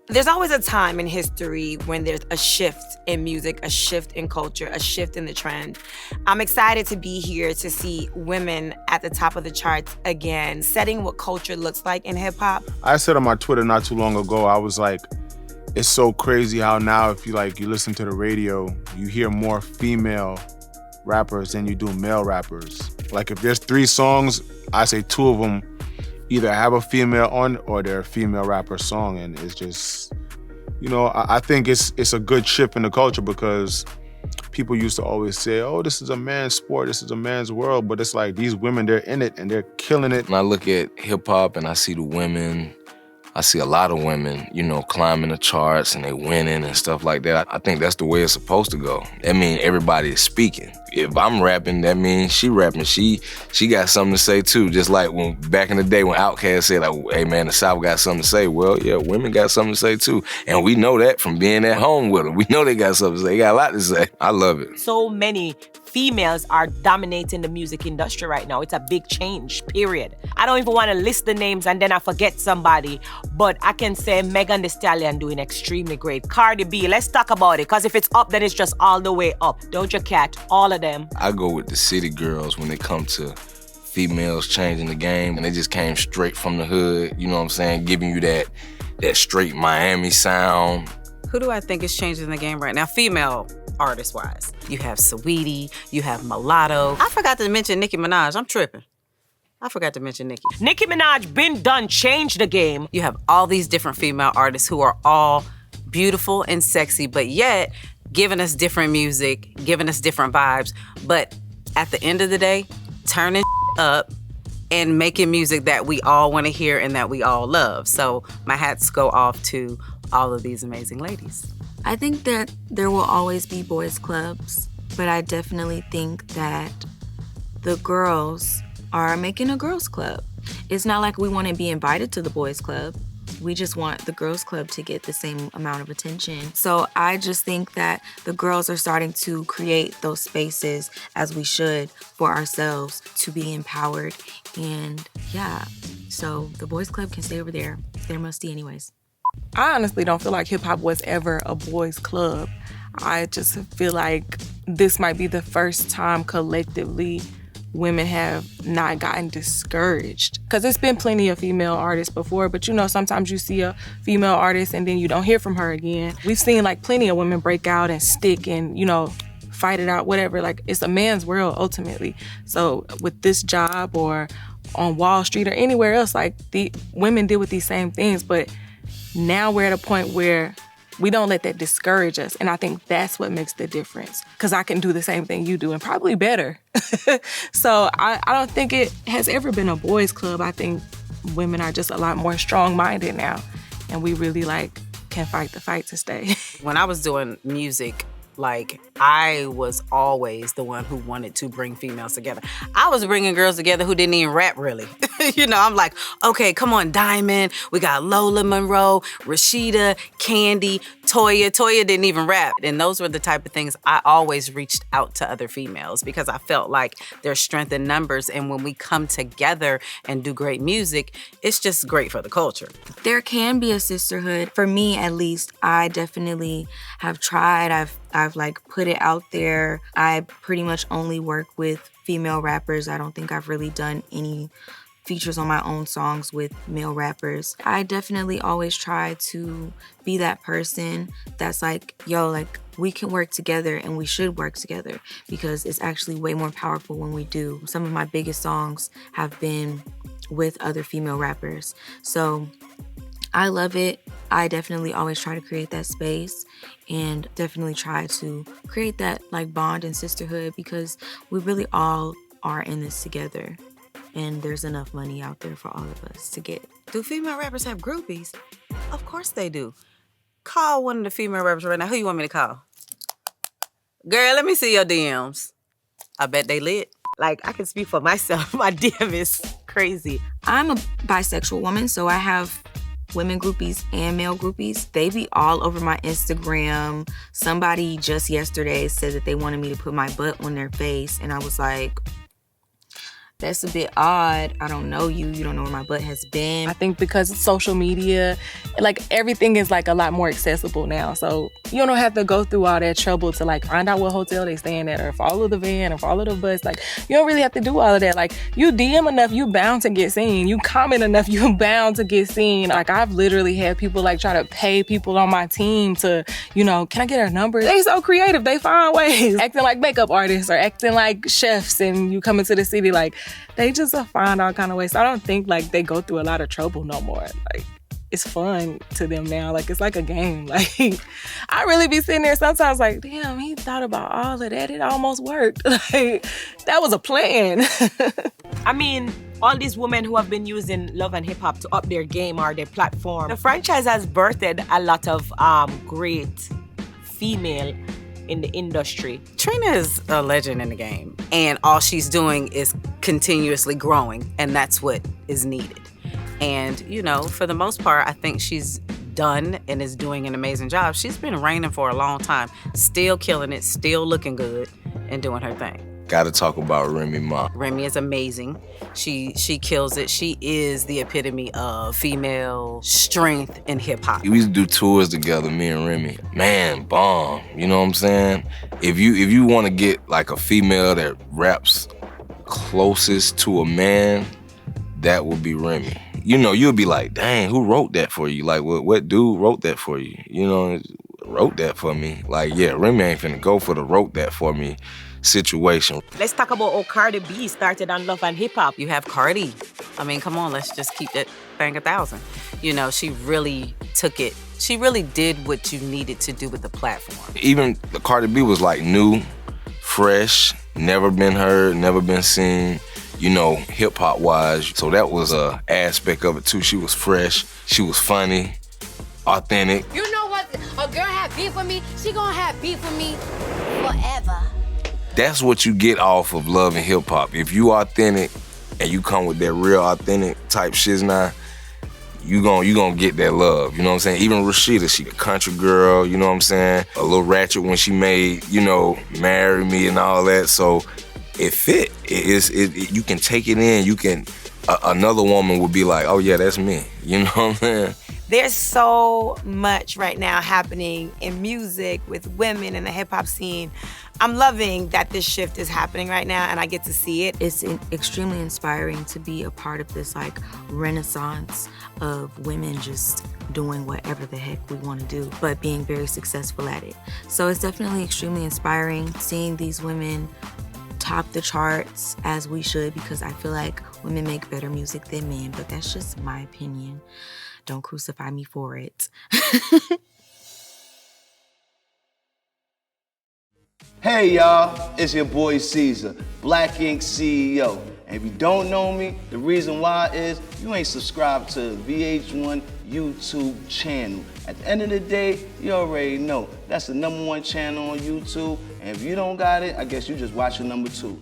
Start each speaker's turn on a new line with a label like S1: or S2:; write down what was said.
S1: There's always a time in history when there's a shift in music, a shift in culture, a shift in the trend. I'm excited to be here to see women at the top of the charts again, setting what culture looks like in hip hop.
S2: I said on my Twitter not too long ago, I was like, it's so crazy how now if you listen to the radio, you hear more female rappers than you do male rappers. Like if there's 3 songs, I say 2 of them either have a female on or they're a female rapper song, and it's just, I think it's a good shift in the culture because people used to always say, oh, this is a man's sport, this is a man's world, but it's like these women, they're in it and they're killing it.
S3: When I look at hip hop and I see the women, I see a lot of women, climbing the charts and they winning and stuff like that. I think that's the way it's supposed to go. That means everybody is speaking. If I'm rapping, that means she rapping. She got something to say too. Just like when back in the day when Outkast said, like, hey man, the South got something to say. Well, yeah, women got something to say too. And we know that from being at home with them. We know they got something to say. They got a lot to say. I love it.
S4: So many females are dominating the music industry right now. It's a big change, period. I don't even want to list the names and then I forget somebody, but I can say Megan Thee Stallion doing extremely great. Cardi B, let's talk about it, because if it's up, then it's just all the way up. Doja Cat, all of them.
S3: I go with the city girls when they come to females changing the game, and they just came straight from the hood, you know what I'm saying, giving you that straight Miami sound.
S5: Who do I think is changing the game right now? Female artist-wise. You have Saweetie, you have Mulatto. I forgot to mention Nicki Minaj. I'm tripping. I forgot to mention Nicki.
S4: Nicki Minaj been done, changed the game.
S5: You have all these different female artists who are all beautiful and sexy, but yet giving us different music, giving us different vibes. But at the end of the day, turning up and making music that we all want to hear and that we all love. So my hats go off to all of these amazing ladies.
S6: I think that there will always be boys clubs, but I definitely think that the girls are making a girls club. It's not like we want to be invited to the boys club. We just want the girls club to get the same amount of attention. So I just think that the girls are starting to create those spaces, as we should, for ourselves to be empowered. And yeah, so the boys club can stay over there. They're musty anyways.
S7: I honestly don't feel like hip-hop was ever a boys' club. I just feel like this might be the first time collectively women have not gotten discouraged. Because there's been plenty of female artists before, but sometimes you see a female artist and then you don't hear from her again. We've seen plenty of women break out and stick and, fight it out, whatever. It's a man's world ultimately. So with this job or on Wall Street or anywhere else, the women deal with these same things, but now we're at a point where we don't let that discourage us. And I think that's what makes the difference. Because I can do the same thing you do and probably better. So I don't think it has ever been a boys' club. I think women are just a lot more strong-minded now. And we really can fight the fight to stay.
S5: When I was doing music, I was always the one who wanted to bring females together. I was bringing girls together who didn't even rap, really. I'm like, okay, come on, Diamond. We got Lola Monroe, Rashida, Candy, Toya. Toya didn't even rap. And those were the type of things I always reached out to other females because I felt like there's strength in numbers. And when we come together and do great music, it's just great for the culture.
S6: There can be a sisterhood. For me, at least, I definitely have tried. I've put it out there. I pretty much only work with female rappers. I don't think I've really done any features on my own songs with male rappers. I definitely always try to be that person that's we can work together and we should work together because it's actually way more powerful when we do. Some of my biggest songs have been with other female rappers. So I love it. I definitely always try to create that space and definitely try to create that bond and sisterhood because we really all are in this together and there's enough money out there for all of us to get.
S5: Do female rappers have groupies? Of course they do. Call one of the female rappers right now. Who you want me to call? Girl, let me see your DMs. I bet they lit.
S4: I can speak for myself. My DM is crazy.
S6: I'm a bisexual woman, so I have women groupies and male groupies. They be all over my Instagram. Somebody just yesterday said that they wanted me to put my butt on their face, and I was like, that's a bit odd. I don't know you. You don't know where my butt has been.
S7: I think because of social media, like everything is like a lot more accessible now. So you don't have to go through all that trouble to like find out what hotel they staying at or follow the van or follow the bus. Like you don't really have to do all of that. Like you DM enough, you bound to get seen. You comment enough, you bound to get seen. Like I've literally had people like try to pay people on my team to, you know, can I get her number? They so creative. They find ways. Acting like makeup artists or acting like chefs, and you come into the city, like they just find all kind of ways. So I don't think like they go through a lot of trouble no more. Like it's fun to them now. Like it's like a game. Like I really be sitting there sometimes like, damn, he thought about all of that. It almost worked. Like that was a plan.
S4: I mean, all these women who have been using love and hip hop to up their game or their platform. The franchise has birthed a lot of great female in the industry.
S5: Trina is a legend in the game, and all she's doing is continuously growing, and that's what is needed. And, you know, for the most part, I think she's done and is doing an amazing job. She's been reigning for a long time, still killing it, still looking good, and doing her thing.
S3: Gotta talk about Remy Ma.
S5: Remy is amazing. She kills it. She is the epitome of female strength in hip hop.
S3: We used to do tours together, me and Remy. Man, bomb. You know what I'm saying? If you want to get like a female that raps closest to a man, that would be Remy. You know, you'll be like, dang, who wrote that for you? Like, what dude wrote that for you? You know, wrote that for me. Like, yeah, Remy ain't finna go for the wrote that for me situation.
S4: Let's talk about how Cardi B started on Love and Hip Hop.
S5: You have Cardi. I mean, come on, let's just keep that thing 1,000. You know, she really took it. She really did what you needed to do with the platform.
S3: Even the Cardi B was like new, fresh, never been heard, never been seen, you know, hip hop wise. So that was a aspect of it too. She was fresh, she was funny, authentic.
S8: You know what? A girl have beef with me, she gonna have beef with me forever.
S3: That's what you get off of Love and Hip Hop. If you authentic and you come with that real authentic type shizna, you gonna get that love. You know what I'm saying? Even Rashida, she a country girl, you know what I'm saying? A little ratchet when she made, you know, Marry Me and all that. So it fit. You can take it in. You can, another woman would be like, oh yeah, that's me. You know what I'm saying?
S1: There's so much right now happening in music with women in the hip hop scene. I'm loving that this shift is happening right now and I get to see it.
S6: It's extremely inspiring to be a part of this like renaissance of women just doing whatever the heck we want to do, but being very successful at it. So it's definitely extremely inspiring seeing these women top the charts as we should, because I feel like women make better music than men, but that's just my opinion. Don't crucify me for it.
S9: Hey y'all, it's your boy Caesar, Black Ink CEO. And if you don't know me, the reason why is you ain't subscribed to VH1 YouTube channel. At the end of the day, you already know that's the #1 channel on YouTube. And if you don't got it, I guess you just watching #2.